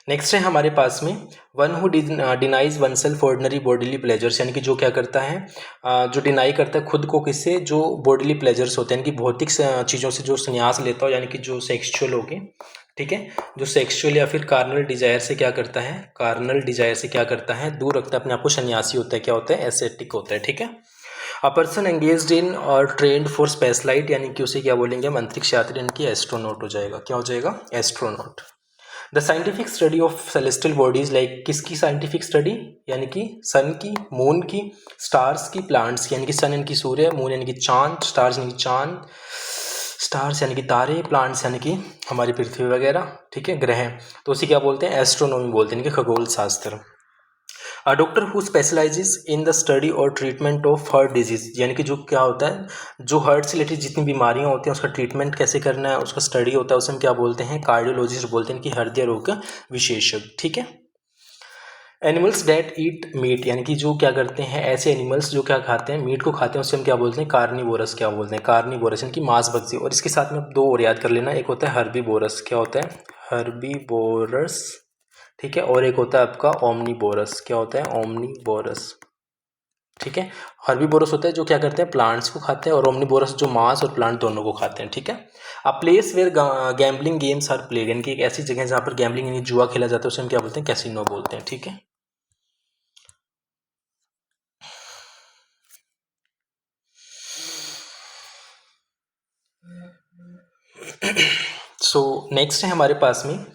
Speaker 1: नेक्स्ट है हमारे पास में one who denies one self ordinary bodily pleasures, यानी कि जो क्या करता है जो डिनाई करता है खुद को किससे, जो बॉडीली प्लेजर्स होते हैं, इनकी भौतिक चीज़ों से जो संन्यास लेता हो, यानी कि जो सेक्सुअल हो गए, ठीक है, जो सेक्सुअल या फिर कार्नल डिजायर से क्या करता है, कार्नल डिजायर से क्या करता है दूर रखता है अपने आप को, सन्यासी होता है, क्या होता है एसेटिक होता है, ठीक है। अ पर्सन एंगेज्ड इन और ट्रेंड फॉर स्पेस लाइट, यानी कि उसे क्या बोलेंगे हम अंतरिक्ष यात्री, यानी कि एस्ट्रोनॉट हो जाएगा, क्या हो जाएगा astronaut. The scientific study of celestial bodies, like किसकी साइंटिफिक स्टडी, यानी कि सन की, मून की, स्टार्स की, प्लांट्स की, यानी कि सन यानी कि सूर्य, मून यानी कि चांद, स्टार्स यानी कि चांद, स्टार्स यानी कि तारे, प्लांट्स यानी कि हमारी पृथ्वी वगैरह, ठीक है ग्रह, तो उसे क्या बोलते हैं एस्ट्रोनॉमी बोलते हैं, यानी कि खगोल शास्त्र। A doctor who specialises in the study और ट्रीटमेंट ऑफ हार्ट डिजीज, यानी कि जो क्या होता है जो हार्ट से रिलेटेड जितनी बीमारियां होती हैं उसका ट्रीटमेंट कैसे करना है उसका स्टडी होता है, उसे हम क्या बोलते हैं कार्डियोलॉजिस्ट बोलते हैं, कि हृदय रोग का विशेषज्ञ, ठीक है। एनिमल्स डेट ईट मीट, यानी कि जो क्या करते हैं ऐसे एनिमल्स जो क्या खाते हैं मीट को खाते हैं, उससे हम क्या बोलते हैं कार्निवोरस, क्या बोलते हैं कार्निवोरस, यानी कि मांसभक्षी। और इसके साथ में अब दो और याद कर लेना, एक होता है हर्बीवोरस, क्या होता है हर्बीवोरस, ठीक है, और एक होता है आपका ओमनीवोरस, क्या होता है ओमनीवोरस, ठीक है। हर्बीवोरस होता है जो क्या करते हैं प्लांट्स को खाते हैं, और ओमनीवोरस जो मांस और प्लांट दोनों को खाते हैं, ठीक है। A place where gambling games are played, यानी कि एक ऐसी जगह जहाँ पर गैम्बलिंग यानी जुआ खेला जाता है, उसे हम क्या बोलते हैं कैसीनो बोलते हैं, ठीक है। सो नेक्स्ट है हमारे पास में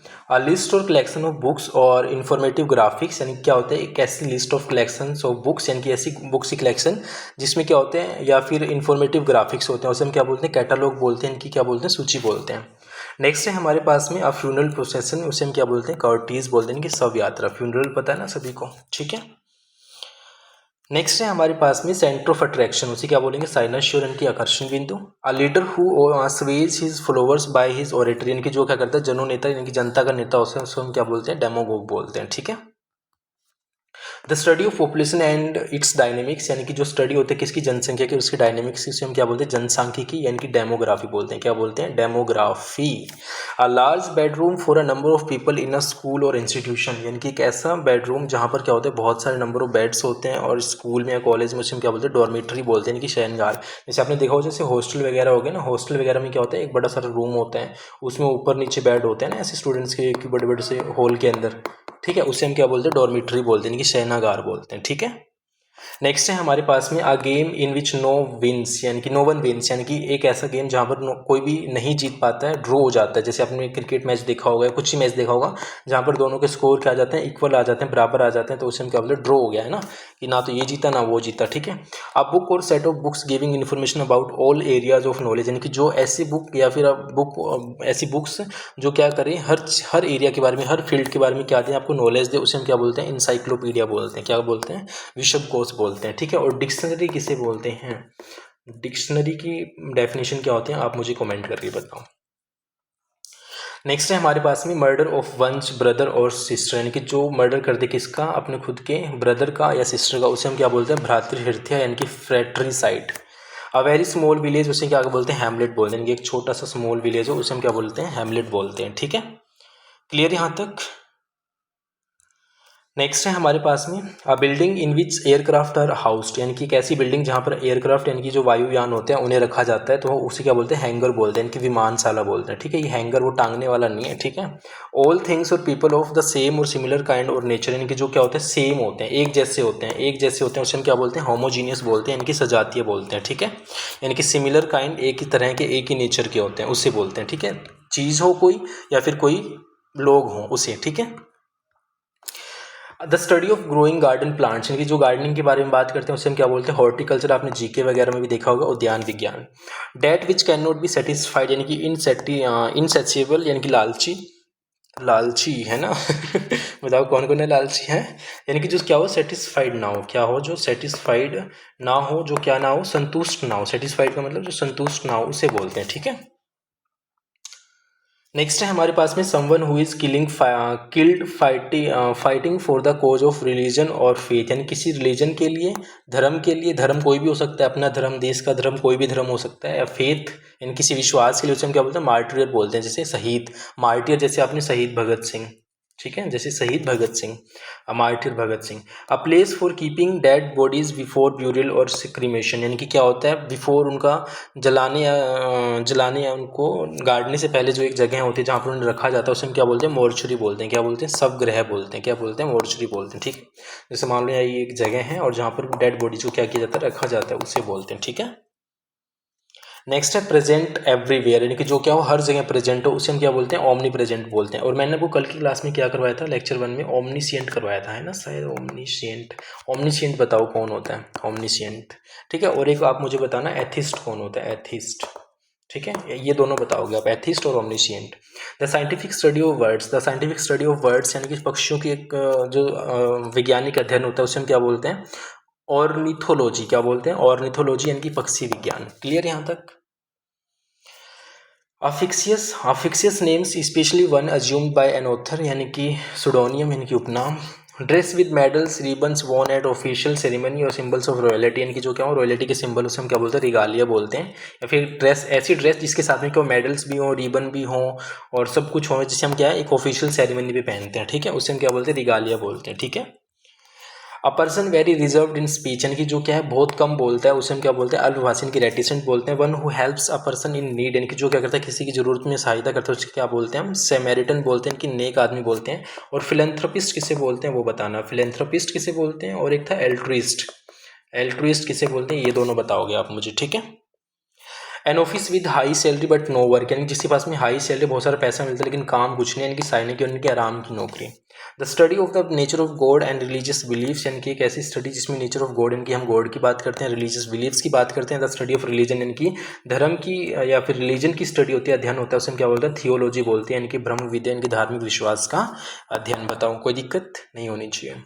Speaker 1: लिस्ट और कलेक्शन ऑफ बुक्स और इन्फॉर्मेटिव ग्राफिक्स, यानी क्या होता है एक ऐसी list of collection of books, यानी कि ऐसी बुक्स की कलेक्शन जिसमें क्या होते हैं या फिर इन्फॉर्मेटिव ग्राफिक्स होते हैं, उसे हम क्या बोलते हैं कैटलॉग बोलते हैं, इनकी क्या बोलते हैं सूची बोलते हैं। नेक्स्ट है हमारे पास में अ फ्यूनरल प्रोसेसन, उसे हम क्या बोलते हैं कर्टीज बोलते हैं, कि शव यात्रा, फ्यूनरल पता है ना सभी को, ठीक है। नेक्स्ट है हमारे पास में सेंटर ऑफ अट्रैक्शन, उसे क्या बोलेंगे साइनस की आकर्षण बिंदु। A leader who Suez his followers by his oratory, यानी कि जो क्या करता है जनोनेता यानी कि जनता का नेता, उसे हम क्या बोलते हैं डेमोगोग बोलते हैं, ठीक है। The study of population and it's dynamics, यानी कि जो स्टडी होती है किसकी जनसंख्या की उसकी डायनेमिक्स, इसे हम क्या बोलते हैं जनसांख्यिकी, यानी कि डेमोग्राफी बोलते हैं, क्या बोलते हैं demography. A large bedroom for a number of people in a school और इंस्टीट्यूशन, यानी कि एक ऐसा बेडरूम जहाँ पर क्या होता है बहुत सारे नंबर ऑफ बेड्स होते हैं, और स्कूल में या कॉलेज में उसे हम क्या बोलते हैं डॉर्मेटरी बोलते हैं, यानी कि शयनगार। जैसे आपने देखा हो जैसे हॉस्टल वगैरह हो गए ना, हॉस्टल वगैरह में क्या होता है एक बड़ा सारा रूम होता है, उसमें ऊपर नीचे बेड होते हैं ना ऐसे स्टूडेंट्स के बड़े बड़े से हॉल के अंदर, ठीक है, उसे हम क्या बोलते हैं डॉर्मेटरी बोलते हैं, यानी कि शयनागार बोलते हैं, ठीक है। नेक्स्ट है हमारे पास में a game in which no wins, यानी कि नो वन विंस, यानी कि एक ऐसा गेम जहाँ पर कोई भी नहीं जीत पाता है, ड्रॉ हो जाता है। जैसे आपने क्रिकेट मैच देखा होगा या कुछ ही मैच देखा होगा जहाँ पर दोनों के स्कोर क्या आ जाते हैं, इक्वल आ जाते हैं, बराबर आ जाते हैं, तो उसे हम क्या बोलते हैं, ड्रॉ हो गया है ना, कि ना तो ये जीता ना वो जीता। ठीक है। अब बुक और set of books giving information about all areas of knowledge, यानी कि जो ऐसी बुक या फिर बुक ऐसी बुक्स जो क्या करें, हर एरिया के बारे में, हर फील्ड के बारे में क्या दें, आपको नॉलेज दे, उसे हम क्या बोलते हैं, इंसाइक्लोपीडिया बोलते हैं। क्या बोलते हैं, विश्वकोश बोलते हैं। ठीक है। और डिक्शनरी किसे बोलते हैं, डिक्शनरी की डेफिनेशन क्या होती है, आप मुझे कमेंट करके बताओ। नेक्स्ट है हमारे पास में मर्डर ऑफ वंस ब्रदर और सिस्टर, यानी कि जो मर्डर कर दे किसका, अपने खुद के ब्रदर का या सिस्टर का, उसे हम क्या बोलते हैं, भ्रातृहत्या, यानी कि फ्रेट्रीसाइड। अ वेरी स्मॉल विलेज, उसे क्या बोलते हैं, हैमलेट बोलते हैं। एक छोटा सा स्मॉल विलेज हो, उसे हम क्या बोलते हैं, हैमलेट बोलते हैं। ठीक है। क्लियर यहाँ तक। नेक्स्ट है हमारे पास में a building in which aircraft are housed, यानी कि एक ऐसी बिल्डिंग जहाँ पर एयरक्राफ्ट यानी कि जो वायुयान होते हैं उन्हें रखा जाता है, तो उसे क्या बोलते हैं, हैंगर बोलते हैं, यानी कि विमानशाला बोलते हैं। ठीक है। ये हैंगर वो टांगने वाला नहीं है। ठीक है। ऑल थिंग्स और पीपल ऑफ द सेम और सिमिलर काइंड और नेचर, यानी कि जो क्या होते हैं, सेम होते हैं, एक जैसे होते हैं, एक जैसे होते हैं, उसे हम क्या बोलते हैं, होमोजीनियस बोलते हैं, यानी कि सजातीय बोलते हैं। ठीक है। यानी कि सिमिलर काइंड, एक ही तरह के, एक ही नेचर के होते हैं, उससे बोलते हैं। ठीक है। चीज़ हो कोई या फिर कोई लोग हों, उसे। ठीक है। The study of growing garden plants, यानी कि जो गार्डनिंग के बारे में बात करते हैं उसे हम क्या बोलते हैं, हॉर्टिकल्चर। आपने जीके वगैरह में भी देखा होगा, उद्यान विज्ञान। That which can not be satisfied, यानी कि इनसेटिएबल, यानी कि लालची, लालची है ना बताओ कौन कौन है लालची है, यानी कि जो क्या हो, सेटिस्फाइड ना हो, क्या हो, जो सेटिस्फाइड ना हो, जो क्या ना हो, संतुष्ट ना हो। सेटिस्फाइड का मतलब जो संतुष्ट ना हो, उसे बोलते हैं। ठीक है। नेक्स्ट है हमारे पास में someone who is killed fighting for the cause of religion or faith, यानी किसी रिलीजन के लिए, धर्म के लिए, धर्म कोई भी हो सकता है, अपना धर्म, देश का धर्म, कोई भी धर्म हो सकता है, या फेथ यानी किसी विश्वास के लिए, उसे हम क्या बोलते हैं, मार्टियर बोलते हैं। जैसे शहीद, मार्टियर जैसे आपने शहीद भगत सिंह, ठीक है, जैसे शहीद Bhagat Singh, martyr Bhagat Singh. A place for keeping dead bodies before burial और क्रीमेशन, यानी कि क्या होता है, बिफोर उनका जलाने या उनको गाड़ने से पहले जो एक जगह होती है जहाँ पर उन्हें रखा जाता है, उसे हम क्या बोलते हैं, मोर्चरी बोलते हैं। क्या बोलते हैं, शवगृह बोलते हैं। क्या बोलते हैं, मोर्चरी बोलते हैं। ठीक है। जैसे मान लो ये एक जगह है और जहाँ पर डेड बॉडीज को क्या किया जाता है, रखा जाता है, उसे बोलते हैं। ठीक है। नेक्स्ट है प्रेजेंट एवरीवेयर, यानी कि जो क्या हो, हर जगह प्रेजेंट हो, उसे हम क्या बोलते हैं, ओमनी प्रेजेंट बोलते हैं। और मैंने आपको कल की क्लास में क्या करवाया था, लेक्चर 1 में ओमनीशिएंट करवाया था, है ना शायद, ओमनीशिएंट। ओमनीशिएंट बताओ कौन होता है, ओमनीशिएंट। ठीक है। और एक आप मुझे बताना एथिस्ट कौन होता है, एथिस्ट। ठीक है। ये दोनों बताओगे आप, एथिस्ट और omniscient. The scientific study of words, the scientific study of words, यानी कि पक्षियों की एक जो वैज्ञानिक अध्ययन होता है, उसे हम क्या बोलते हैं, ऑर्निथोलॉजी। क्या बोलते हैं, ऑर्निथोलॉजी, यानी कि पक्षी विज्ञान। क्लियर यहाँ तक। Fictitious names specially one assumed by an author, यानी कि सुडोनियम, यानी कि उपनाम। Dress with medals ribbons worn at official ceremony और सिंबल्स ऑफ रॉयलिटी, यानी कि जो क्या हो, रॉयलिटी के सिंबल, उसे हम क्या बोलते हैं, रिगालिया बोलते हैं। या फिर ड्रेस, ऐसी ड्रेस जिसके साथ में क्या मेडल्स भी हों, रिबन भी हों और सब कुछ हो, जिसे हम क्या है, एक ऑफिशियल सेरेमनी पे पहनते हैं। ठीक है। उसे हम क्या बोलते हैं, रिगालिया बोलते हैं। ठीक है। A person very reserved in speech, यानी कि जो क्या है, बहुत कम बोलता है, उसे हम क्या बोलते हैं, अल्पभाषी, की रेटिसेंट बोलते हैं। One who helps a person in need, यानी कि जो क्या करता है, किसी की जरूरत में सहायता करता है, उसे क्या बोलते हैं, हम सैमेरिटन बोलते हैं, कि नेक आदमी बोलते हैं। और फिलेंथ्रोपिस्ट किसे बोलते हैं, वो बताना, फिलेंथ्रोपिस्ट किसे बोलते हैं, और एक था एल्ट्रुइस्ट, एल्ट्रुइस्ट किसे बोलते हैं, ये दोनों बताओगे आप मुझे। ठीक है। An office with high salary but no work, यानी जिसके पास में हाई सैलरी, बहुत सारा पैसा मिलता है लेकिन काम कुछ नहीं, यानी कि साइने की, उनकी आराम की नौकरी। The study of the nature of God and religious beliefs, यानी कि एक ऐसी स्टडी जिसमें नेचर ऑफ गॉड, यानी कि हम गॉड की बात करते हैं, रिलीजियस बिलीफ्स की बात करते हैं। द स्टडी ऑफ रिलीजन, यानी कि धर्म की या फिर रिलीजन की स्टडी होती है, अध्ययन होता है, उसे हम क्या बोलते हैं, थियोलॉजी बोलते हैं, यानी कि ब्रह्म विद्या, यानी कि धार्मिक विश्वास का अध्ययन। बताओ, कोई दिक्कत नहीं होनी चाहिए।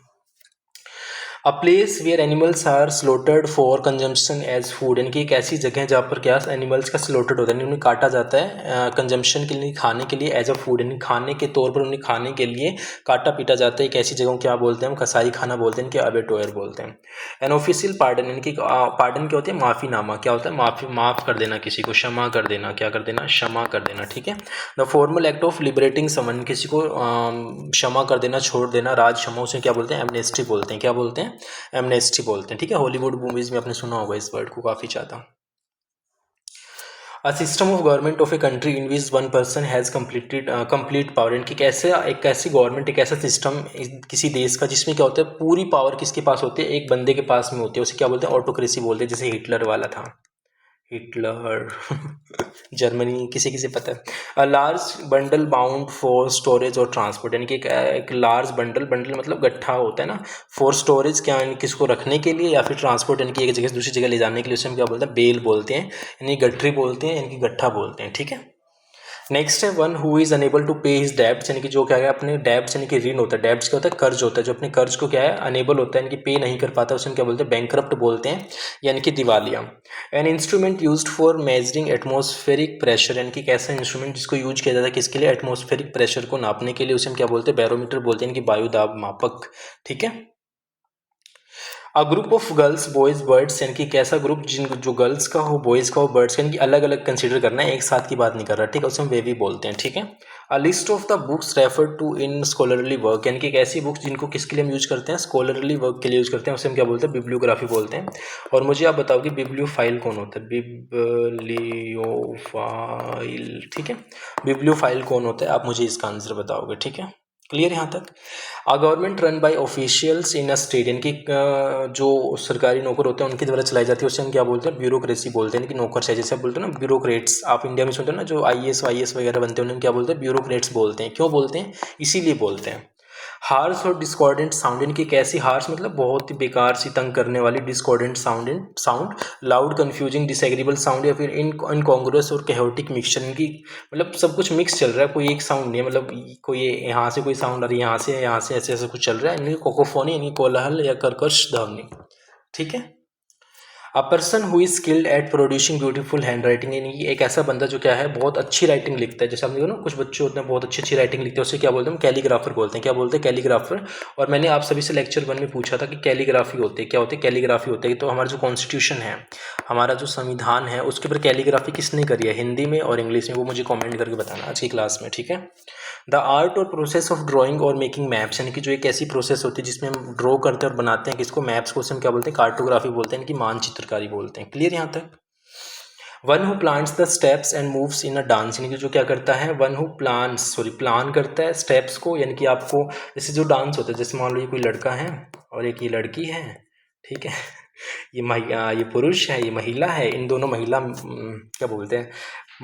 Speaker 1: A place where animals are slaughtered for consumption as food, यानी कि एक ऐसी जगह है जहाँ पर क्या एनिमल्स का स्लोटर्ड होता है, यानी उन्हें काटा जाता है कंजम्पशन के लिए, खाने के लिए, एज अ फूड, यानी खाने के तौर पर उन्हें खाने के लिए काटा पीटा जाता है। एक ऐसी जगह को क्या बोलते हैं हम, कसाई खाना बोलते हैं, कि अबेटोयर बोलते हैं। एन ऑफिशियल पार्डन, यानी कि पार्डन क्या होता है, माफ़ीनामा। क्या होता है, माफ़ी, माफ़ कर देना किसी को, क्षमा कर देना। क्या कर देना, क्षमा कर देना। ठीक है। The formal act of liberating someone, किसी को क्षमा कर देना, छोड़ देना, राज क्षमा, उसे क्या बोलते हैं, एमनेस्टी बोलते हैं। क्या बोलते हैं, एमनेस्टी बोलते हैं। ठीक है। हॉलीवुड मूवीज में आपने सुना होगा इस वर्ड को काफ़ी ज़्यादा। A system of government of a country in which one person has complete power, यानी कि कैसे एक ऐसी गवर्नमेंट, एक ऐसा सिस्टम किसी देश का जिसमें क्या होता है पूरी पावर किसके पास होती है, एक बंदे के पास में होती है, उसे क्या बोलते हैं, ऑटोक्रेसी बोलते हैं, जैसे हिटलर वाला था, हिटलर जर्मनी, किसी किसी पता है। A large bundle bound for storage और ट्रांसपोर्ट, यानी कि एक लार्ज बंडल, बंडल मतलब गट्ठा होता है ना, फॉर स्टोरेज क्या, यानी किसको रखने के लिए, या फिर ट्रांसपोर्ट यानी कि एक जगह से दूसरी जगह ले जाने के लिए, उसे हम क्या बोलते हैं, बेल बोलते हैं, यानी गठरी बोलते हैं, यानी कि गट्ठा बोलते हैं, ठीक है। नेक्स्ट है one who is unable to pay his debts, यानी कि जो क्या है अपने डेब्ट्स, यानी कि ऋण होता है, डेब्ट्स क्या होता है, कर्ज होता है, जो अपने कर्ज को क्या है अनेबल होता है, यानी कि पे नहीं कर पाता, उसे हम क्या बोलते हैं, बैंकरप्ट बोलते हैं, यानी कि दिवालिया। An instrument used for measuring atmospheric pressure, यानी कि एक ऐसा इंस्ट्रूमेंट जिसको यूज किया जाता है किसके लिए, एटमॉस्फेरिक प्रेशर को नापने के लिए, उसे हम क्या बोलते हैं, बैरोमीटर बोलते हैं, यानी कि वायु दाब मापक, ठीक है। A group of girls boys birds, यानी कि कैसा ग्रुप, जिन जो गर्ल्स का हो, बॉयज़ का हो, बर्ड्स का, यानी कि अलग अलग कंसीडर करना है, एक साथ की बात नहीं कर रहा, ठीक है, उसे हम वेवी बोलते हैं, ठीक है। A list of the books refer to in scholarly work, यानी कि एक ऐसी बुक्स जिनको किसके लिए हम यूज करते हैं, स्कॉलरली वर्क के लिए यूज करते हैं, उसे हम क्या बोलते हैं, बिब्लियोग्राफी बोलते हैं। और मुझे आप बताओ कि बिब्लियोफाइल कौन होता है, बिब्लियोफाइल, ठीक है, बिब्लियोफाइल कौन होता है, आप मुझे इसका आंसर बताओगे, ठीक है, क्लियर यहाँ तक। A government run by officials in a state, यानी कि जो सरकारी नौकर होते हैं उनके द्वारा चलाई जाती है, उससे हम क्या बोलते हैं, ब्यूरोक्रेसी बोलते हैं, यानी कि नौकरशाही, जैसे आप बोलते हैं ना ब्यूरोक्रेट्स, आप इंडिया में सुनते हो ना जो आईएएस वाईएएस वगैरह बनते हैं, उन्हें क्या बोलते हैं, ब्यूरोक्रेट्स बोलते हैं। क्यों बोलते हैं, इसीलिए बोलते हैं। हार्श और डिस्कॉर्डेंट साउंड, यानी कि कैसी, हार्श मतलब बहुत ही बेकार सी तंग करने वाली, discordant sound, loud confusing disagreeable sound, या फिर इनकॉन्ग्रुअस और कैओटिक मिक्सचर, इनकी मतलब सब कुछ मिक्स चल रहा है, कोई एक साउंड नहीं है, मतलब कोई यहाँ से कोई साउंड आ रही है, यहाँ से ऐसे ऐसे कुछ चल रहा है, यानी कोकोफोनी, यानी कोलाहल या कर्कश ध्वनि, ठीक है। A person who is skilled at producing beautiful hand writing, यानी कि एक ऐसा बंदा जो क्या है बहुत अच्छी राइटिंग लिखता है, जैसे हमने ना कुछ बच्चे होते हैं बहुत अच्छी अच्छी राइटिंग लिखते हैं, उसे क्या बोलते हैं, कैलीग्राफर बोलते हैं, क्या बोलते हैं, कैलीग्राफर। और मैंने आप सभी से लेक्चर 1 में पूछा था कि कैलीग्राफी होती है, क्या होती है, कैलीग्राफी होती है। तो हमारा जो कॉन्स्टिट्यूशन है, हमारा जो संविधान है, उसके ऊपर कैलीग्राफी किसने करी है, हिंदी में और इंग्लिश में, वो मुझे कॉमेंट करके बताना आज की क्लास में, ठीक है। द आर्ट और प्रोसेस ऑफ ड्राइंग और मेकिंग मैप्स, यानी कि जो एक ऐसी प्रोसेस होती है जिसमें हम ड्रॉ करते हैं और बनाते हैं किसको, मैप्स को, उसे हम क्या बोलते हैं, कार्टोग्राफी बोलते हैं, यानी कि मानचित्रकारी बोलते हैं, क्लियर यहाँ तक। One who plans the steps and moves in a dance, यानी कि जो क्या करता है, वन हु प्लान करता है स्टेप्स को, यानी कि आपको जैसे जो डांस होता है, जैसे मान लो ये कोई लड़का है और एक ये लड़की है, ठीक है, ये पुरुष है, ये महिला है, इन दोनों महिला क्या बोलते हैं,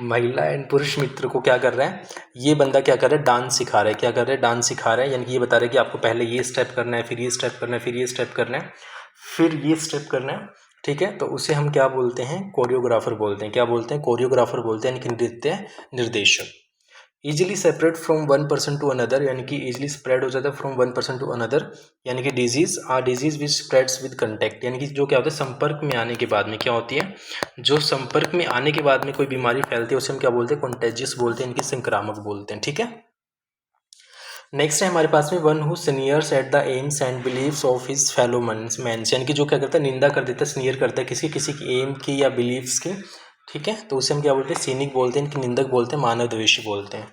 Speaker 1: महिला एंड पुरुष मित्र को क्या कर रहा है, ये बंदा क्या कर रहा है, डांस सिखा रहा है, क्या कर रहा है, डांस सिखा रहा है, यानी कि ये बता रहा है कि आपको पहले ये स्टेप करना है, फिर ये स्टेप करना है, फिर ये स्टेप करना है, फिर ये स्टेप करना है, ठीक है। तो उसे हम क्या बोलते हैं, कोरियोग्राफर बोलते हैं, क्या बोलते हैं, कोरियोग्राफर बोलते हैं, यानी कि नृत्य निर्देशक। Easily separate from one person to another, यानी कि ईजिली स्प्रेड हो जाता है from one person to another, यानी कि disease which spreads with contact, यानी कि जो क्या होता है, संपर्क में आने के बाद में क्या होती है, जो संपर्क में आने के बाद में कोई बीमारी फैलती है, उसे हम क्या बोलते हैं, कॉन्टेजियस बोलते हैं, इनकी संक्रामक बोलते हैं, ठीक है। नेक्स्ट है हमारे पास में one who sneers at the aims and believes of his fellow mans, यानी कि जो क्या करता है, निंदा कर देता है, स्नियर करता है किसी की एम की या बिलीव्स की, ठीक है। तो उसे हम क्या बोलते हैं, सीनिक बोलते हैं, इनकी निंदक बोलते हैं, मानव द्वेषी बोलते हैं।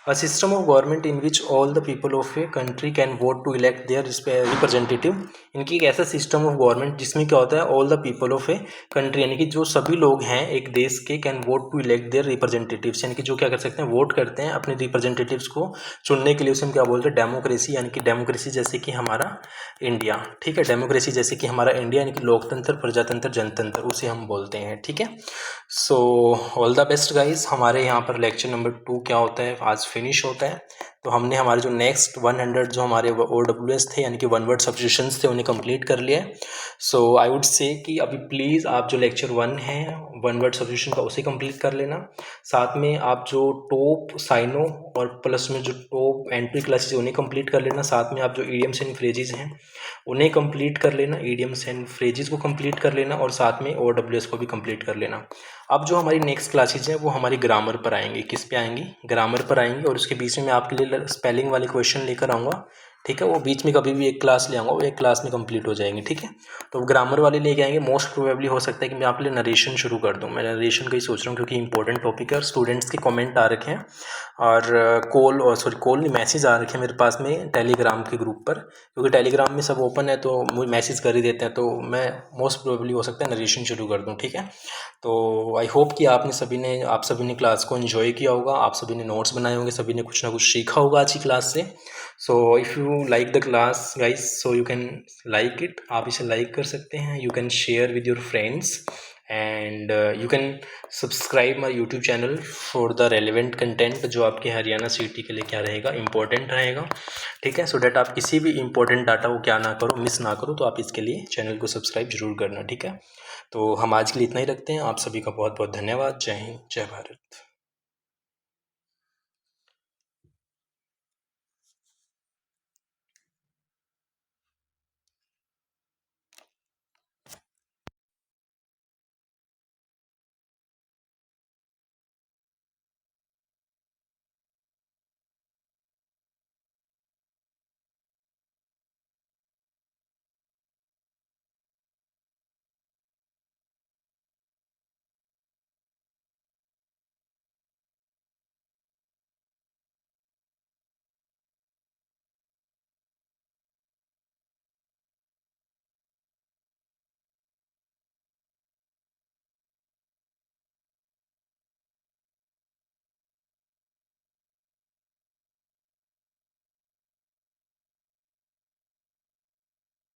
Speaker 1: A system of government in which all the people of a country can vote to elect their representative, इनकी एक ऐसा सिस्टम ऑफ गवर्नमेंट जिसमें क्या होता है, all the people of a country, यानी कि जो सभी लोग हैं एक देश के, can vote to elect their representatives, यानी कि जो क्या कर सकते हैं, वोट करते हैं अपने रिप्रेजेंटेटिव्स को चुनने के लिए, उसे हम क्या बोलते हैं, डेमोक्रेसी, यानी कि डेमोक्रेसी जैसे कि हमारा इंडिया, ठीक है, डेमोक्रेसी जैसे कि हमारा इंडिया, यानी कि लोकतंत्र, प्रजातंत्र, जनतंत्र, उसे हम बोलते हैं, ठीक है। So all the best guys, हमारे यहाँ पर लेक्चर नंबर 2 क्या होता है, आज फिनिश होता है। तो हमने हमारे जो नेक्स्ट 100 जो हमारे OWS थे, यानी कि वन वर्ड सब्स्टिट्यूशंस थे, उन्हें कंप्लीट कर लिया है। सो आई वुड से कि अभी प्लीज़ आप जो लेक्चर 1 है वन वर्ड सब्स्टिट्यूशन का, उसे कंप्लीट कर लेना। साथ में आप जो टॉप साइनो और प्लस में जो टॉप एंट्री क्लासेज उन्हें कंप्लीट कर लेना। साथ में आप जो ईडियम्स एंड फ्रेजेज हैं उन्हें कंप्लीट कर लेना, ईडियम्स एंड फ्रेजेज को कंप्लीट कर लेना, और साथ में OWS को भी कंप्लीट कर लेना। अब जो हमारी नेक्स्ट क्लासेज हैं वो हमारी ग्रामर पर आएंगी, किस पे आएंगी, ग्रामर पर आएंगी, और उसके बीच में मैं आपके लिए स्पेलिंग वाले क्वेश्चन लेकर आऊँगा, ठीक है। वो बीच में कभी भी एक क्लास ले आऊँगा, वो एक क्लास में कंप्लीट हो जाएंगे, ठीक है। तो ग्रामर वाले लेके आएंगे। मोस्ट प्रोबेबली हो सकता है कि मैं आपके लिए नरेशन शुरू कर दूँ। मैं नरेशन का ही सोच रहा हूँ क्योंकि इंपॉर्टेंट टॉपिक है और स्टूडेंट्स के कमेंट आ रखे हैं और कॉल नहीं, मैसेज आ रखे हैं मेरे पास में टेलीग्राम के ग्रुप पर, क्योंकि टेलीग्राम में सब ओपन है तो मुझे मैसेज कर ही देते हैं। तो मैं मोस्ट प्रोबेबली हो सकता है नरेशन शुरू कर दूँ, ठीक है। तो आई होप कि आप सभी ने क्लास को एंजॉय किया होगा, आप सभी ने नोट्स बनाए होंगे, सभी ने कुछ ना कुछ सीखा होगा आज की क्लास से। So if you like the class guys, so you can like it, आप इसे लाइक कर सकते हैं। You can share with your friends and you can subscribe my YouTube channel for the relevant content जो आपके हरियाणा सीटी के लिए क्या रहेगा, इंपॉर्टेंट रहेगा, ठीक है। सो डैट आप किसी भी इंपॉर्टेंट डाटा को क्या ना करो, मिस ना करो। तो आप इसके लिए चैनल को सब्सक्राइब जरूर करना, ठीक है। तो हम आज के लिए इतना ही रखते हैं। आप सभी का बहुत बहुत धन्यवाद। जय हिंद, जय भारत।